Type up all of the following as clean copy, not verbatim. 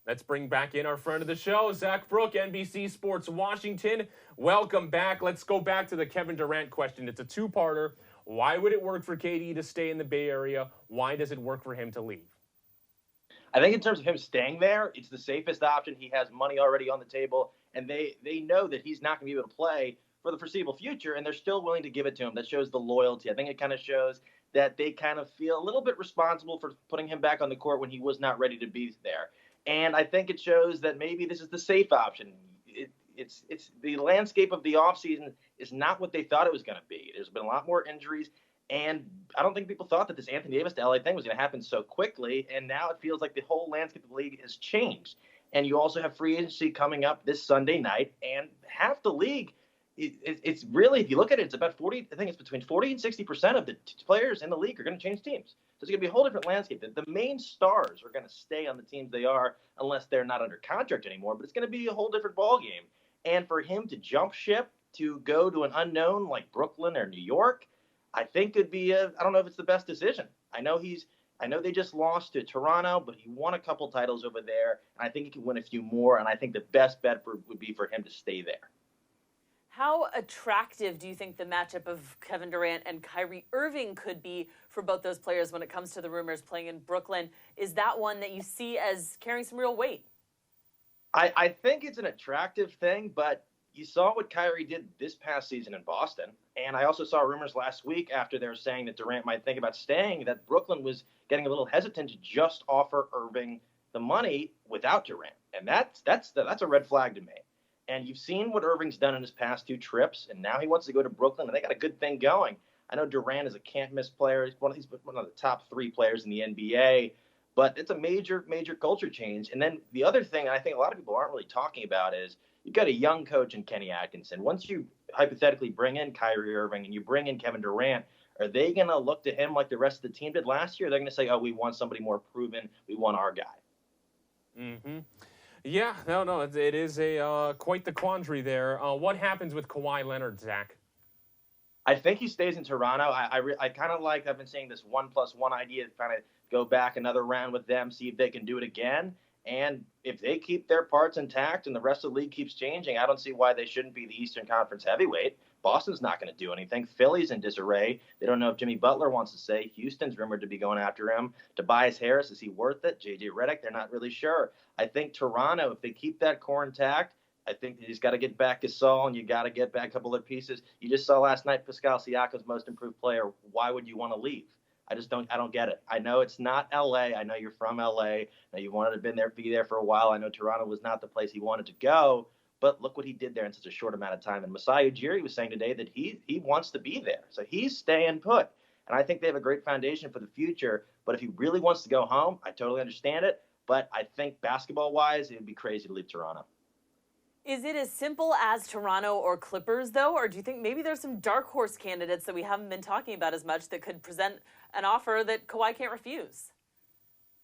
Let's bring back in our friend of the show, Zach Brook, NBC Sports Washington. Welcome back. Let's go back to the Kevin Durant question. It's a two-parter. Why would it work for KD to stay in the Bay Area? Why does it work for him to leave? I think in terms of him staying there, it's the safest option. He has money already on the table, and they know that he's not going to be able to play for the foreseeable future, and they're still willing to give it to him. That shows the loyalty. I think it kind of shows that they kind of feel a little bit responsible for putting him back on the court when he was not ready to be there. And I think it shows that maybe this is the safe option. It's the landscape of the offseason is not what they thought it was going to be. There's been a lot more injuries. And I don't think people thought that this Anthony Davis to LA thing was going to happen so quickly. And now it feels like the whole landscape of the league has changed. And you also have free agency coming up this Sunday night. And half the league, it's really, if you look at it, it's about 40, I think it's between 40 and 60% of the players in the league are going to change teams. So it's going to be a whole different landscape. The main stars are going to stay on the teams they are unless they're not under contract anymore. But it's going to be a whole different ballgame. And for him to jump ship to go to an unknown like Brooklyn or New York, I think it'd be I don't know if it's the best decision. I know they just lost to Toronto, but he won a couple titles over there, and I think he can win a few more. And I think the best bet would be for him to stay there. How attractive do you think the matchup of Kevin Durant and Kyrie Irving could be for both those players when it comes to the rumors playing in Brooklyn? Is that one that you see as carrying some real weight? I think it's an attractive thing, but you saw what Kyrie did this past season in Boston. And I also saw rumors last week after they were saying that Durant might think about staying, that Brooklyn was getting a little hesitant to just offer Irving the money without Durant. And that's a red flag to me. And you've seen what Irving's done in his past two trips, and now he wants to go to Brooklyn, and they got a good thing going. I know Durant is a can't-miss player. He's one of the top three players in the NBA, but it's a major, major culture change. And then the other thing I think a lot of people aren't really talking about is you've got a young coach in Kenny Atkinson. Once you hypothetically bring in Kyrie Irving and you bring in Kevin Durant, are they going to look to him like the rest of the team did last year? They're going to say, oh, we want somebody more proven. We want our guy. Mm-hmm. Yeah, no, it is a quite the quandary there. What happens with Kawhi Leonard, Zach? I think he stays in Toronto. I kind of like, I've been saying this 1+1 idea to kind of go back another round with them, see if they can do it again. And if they keep their parts intact and the rest of the league keeps changing, I don't see why they shouldn't be the Eastern Conference heavyweight. Boston's not going to do anything. Philly's in disarray. They don't know if Jimmy Butler wants to stay. Houston's rumored to be going after him. Tobias Harris, is he worth it? JJ Redick, they're not really sure. I think Toronto, if they keep that core intact, I think he's got to get back Gasol, and you got to get back a couple of pieces. You just saw last night Pascal Siakam's most improved player. Why would you want to leave? I don't get it. I know it's not LA. I know you're from LA. I know you wanted to be there for a while. I know Toronto was not the place he wanted to go, but look what he did there in such a short amount of time. And Masai Ujiri was saying today that he wants to be there. So he's staying put. And I think they have a great foundation for the future. But if he really wants to go home, I totally understand it. But I think basketball-wise, it would be crazy to leave Toronto. Is it as simple as Toronto or Clippers, though? Or do you think maybe there's some dark horse candidates that we haven't been talking about as much that could present an offer that Kawhi can't refuse?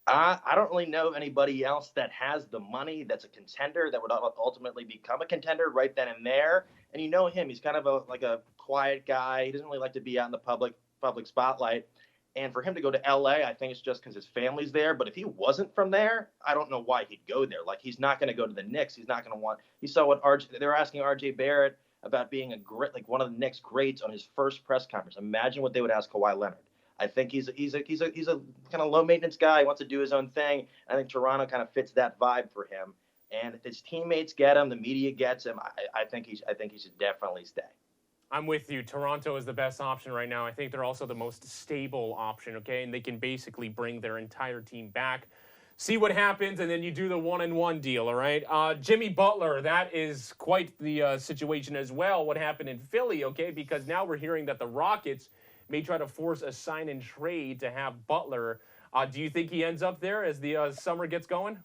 I don't really know anybody else that has the money that's a contender that would ultimately become a contender right then and there. And you know him. He's kind of like a quiet guy. He doesn't really like to be out in the public spotlight. And for him to go to LA, I think it's just because his family's there. But if he wasn't from there, I don't know why he'd go there. Like, he's not going to go to the Knicks. He's not going to want. You saw what they were asking RJ Barrett about being a great, like one of the Knicks greats on his first press conference. Imagine what they would ask Kawhi Leonard. I think he's a kind of low maintenance guy. He wants to do his own thing. I think Toronto kind of fits that vibe for him. And if his teammates get him, the media gets him. I think he should definitely stay. I'm with you. Toronto is the best option right now. I think they're also the most stable option, okay? And they can basically bring their entire team back, see what happens, and then you do the one-and-one deal, all right? Jimmy Butler, that is quite the situation as well, what happened in Philly, okay? Because now we're hearing that the Rockets may try to force a sign-and-trade to have Butler. Do you think he ends up there as the summer gets going?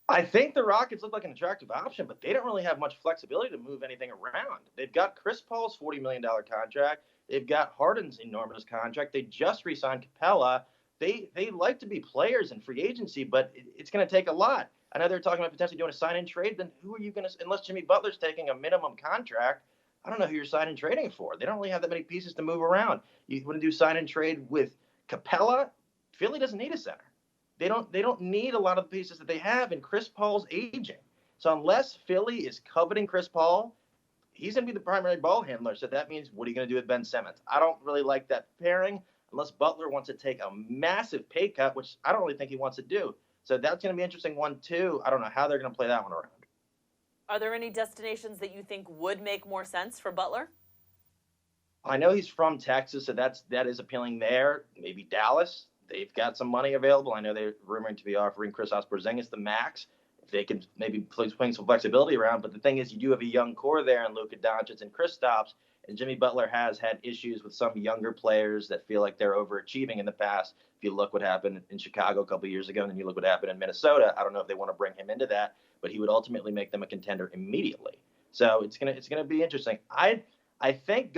I think the Rockets look like an attractive option, but they don't really have much flexibility to move anything around. They've got Chris Paul's $40 million contract. They've got Harden's enormous contract. They just re-signed Capella. They like to be players in free agency, but it's going to take a lot. I know they're talking about potentially doing a sign-and-trade. Then who are you going to – unless Jimmy Butler's taking a minimum contract, I don't know who you're sign-and-trading for. They don't really have that many pieces to move around. You want to do sign-and-trade with Capella? Philly doesn't need a center. they don't need a lot of the pieces that they have, and Chris Paul's aging. So unless Philly is coveting Chris Paul, he's going to be the primary ball handler. So that means, what are you going to do with Ben Simmons? I don't really like that pairing unless Butler wants to take a massive pay cut, which I don't really think he wants to do. So that's going to be an interesting one, too. I don't know how they're going to play that one around. Are there any destinations that you think would make more sense for Butler? I know he's from Texas, so that is appealing there. Maybe Dallas. They've got some money available. I know they're rumored to be offering Kristaps Porzingis the max. If they can maybe playing some flexibility around. But the thing is, you do have a young core there in Luka Doncic and Kristaps, and Jimmy Butler has had issues with some younger players that feel like they're overachieving in the past. If you look what happened in Chicago a couple of years ago, and then you look what happened in Minnesota, I don't know if they want to bring him into that, but he would ultimately make them a contender immediately. So it's gonna be interesting. I think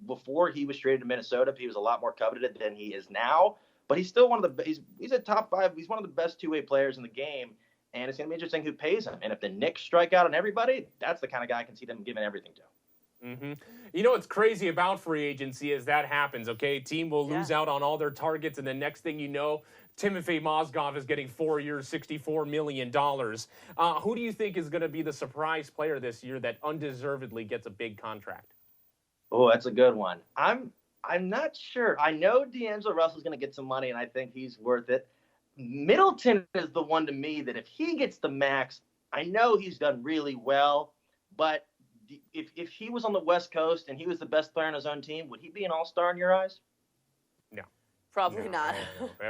before he was traded to Minnesota, he was a lot more coveted than he is now. But he's still he's a top 5. He's one of the best two-way players in the game, and it's going to be interesting who pays him. And if the Knicks strike out on everybody, that's the kind of guy I can see them giving everything to. Mm-hmm. You know what's crazy about free agency is that happens, okay? Team will lose out on all their targets, and the next thing you know, Timofey Mozgov is getting 4 years, $64 million. Who do you think is going to be the surprise player this year that undeservedly gets a big contract? Oh, that's a good one. I'm not sure. I know D'Angelo Russell's going to get some money, and I think he's worth it. Middleton is the one to me that if he gets the max, I know he's done really well, but if he was on the West Coast and he was the best player on his own team, would he be an all-star in your eyes? No. Probably not.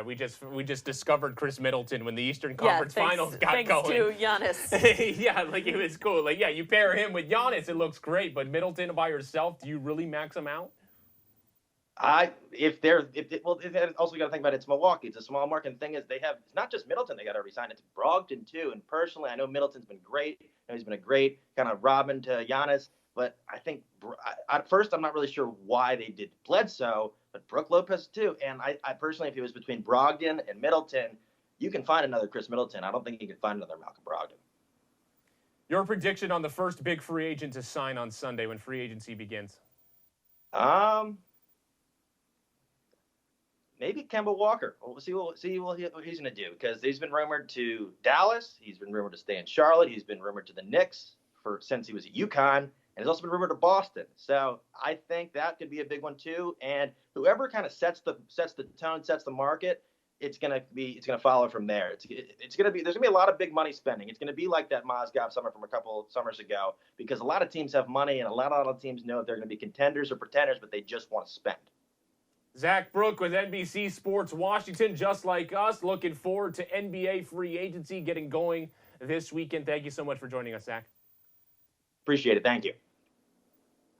We just discovered Chris Middleton when the Eastern Conference Finals got going. Thanks to Giannis. Yeah, like it was cool. Like, yeah, you pair him with Giannis, it looks great. But Middleton by yourself, do you really max him out? Also you got to think about it, it's Milwaukee. It's a small market. And the thing is, it's not just Middleton they got to resign. It's Brogdon too. And personally, I know Middleton's been great. He's been a great kind of Robin to Giannis. But I think at first, I'm not really sure why they did Bledsoe, but Brook Lopez too. And I personally, if it was between Brogdon and Middleton, you can find another Chris Middleton. I don't think you can find another Malcolm Brogdon. Your prediction on the first big free agent to sign on Sunday when free agency begins? Maybe Kemba Walker. We'll see what he's going to do, because he's been rumored to Dallas. He's been rumored to stay in Charlotte. He's been rumored to the Knicks since he was at UConn. And he's also been rumored to Boston. So I think that could be a big one too. And whoever kind of sets the tone, sets the market, it's going to follow from there. There's going to be a lot of big money spending. It's going to be like that Mozgov summer from a couple summers ago, because a lot of teams have money and a lot of teams know they're going to be contenders or pretenders, but they just want to spend. Zach Brook with NBC Sports Washington, just like us. Looking forward to NBA free agency getting going this weekend. Thank you so much for joining us, Zach. Appreciate it. Thank you.